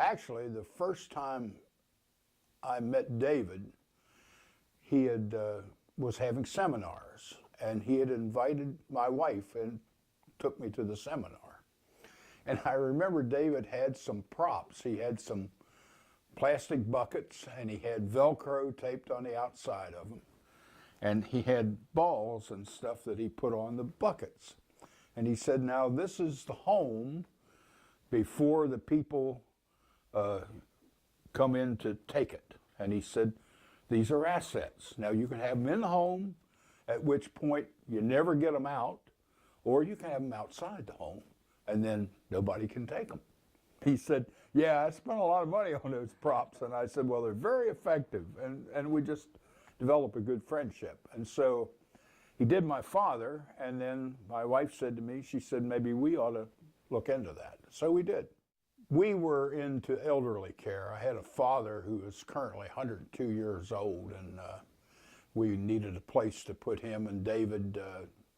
Actually, the first time I met David, he had was having seminars, and he had invited my wife and took me to the seminar. And I remember David had some props. He had some plastic buckets, and he had Velcro taped on the outside of them. And he had balls and stuff that he put on the buckets. And he said, now this is the home before the people come in to take it. And he said, these are assets. Now you can have them in the home, at which point you never get them out, or you can have them outside the home, and then nobody can take them. He said, yeah, I spent a lot of money on those props. And I said, well, they're very effective. And we just developed a good friendship. And so he did my father, and then my wife said to me, she said, maybe we ought to look into that. So we did. We were into elderly care. I had a father who is currently 102 years old, and we needed a place to put him, and David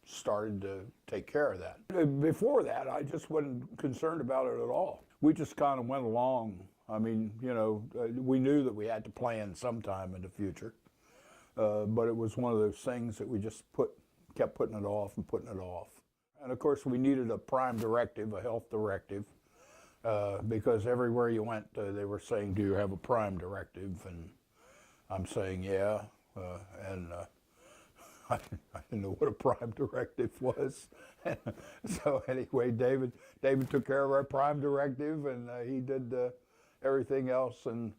started to take care of that. Before that, I just wasn't concerned about it at all. We just kind of went along. I mean, you know, we knew that we had to plan sometime in the future, but it was one of those things that we just kept putting it off and putting it off. And of course, we needed a prime directive, a health directive, because everywhere you went, they were saying, do you have a prime directive? And I'm saying, yeah, and I didn't know what a prime directive was. So anyway, David took care of our prime directive, and he did everything else, and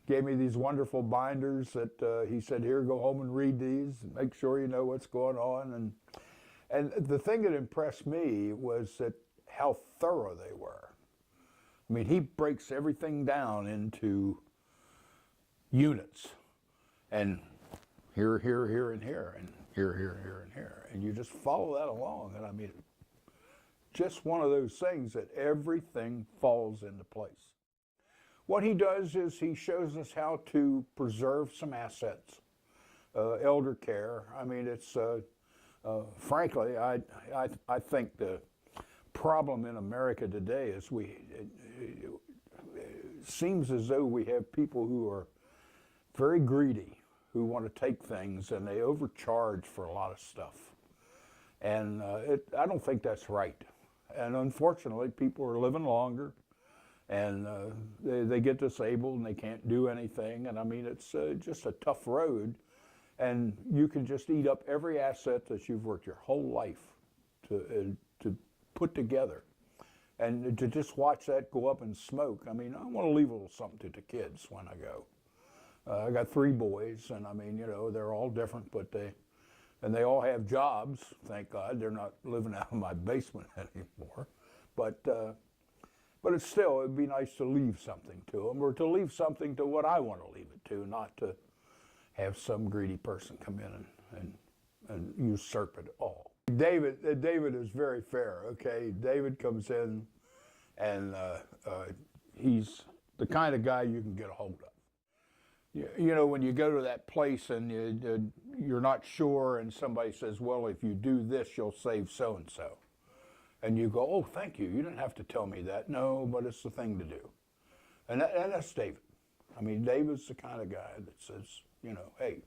gave me these wonderful binders that he said, here, go home and read these, and make sure you know what's going on. And the thing that impressed me was that how thorough they were. I mean, he breaks everything down into units, and here, here, here, and here, and here, here, here, and here. And you just follow that along. And I mean, just one of those things that everything falls into place. What he does is he shows us how to preserve some assets, elder care. I mean, it's, frankly, I think the problem in America today is it seems as though we have people who are very greedy, who want to take things, and they overcharge for a lot of stuff. And I don't think that's right. And unfortunately, people are living longer, and they get disabled and they can't do anything. And I mean, it's just a tough road. And you can just eat up every asset that you've worked your whole life to put together. And to just watch that go up in smoke, I mean, I want to leave a little something to the kids when I go. I got 3 boys, and I mean, you know, they're all different, but they all have jobs, thank God. They're not living out of my basement anymore. But it's still, it'd be nice to leave something to them, or to leave something to what I want to leave it to, not to have some greedy person come in and usurp it all. David is very fair, okay? David comes in, and he's the kind of guy you can get a hold of. You know, when you go to that place and you're not sure, and somebody says, well, if you do this, you'll save so-and-so. And you go, oh, thank you. You didn't have to tell me that. No, but it's the thing to do. And that's David. I mean, David's the kind of guy that says, you know, hey,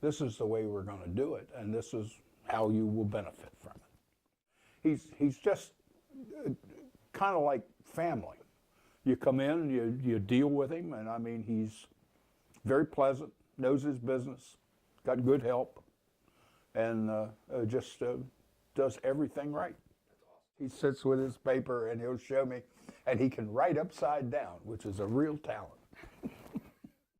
this is the way we're going to do it, and this is how you will benefit from it. He's just kind of like family. You come in, you deal with him, and I mean, he's very pleasant, knows his business, got good help, and just does everything right. That's awesome. He sits with his paper and he'll show me, and he can write upside down, which is a real talent.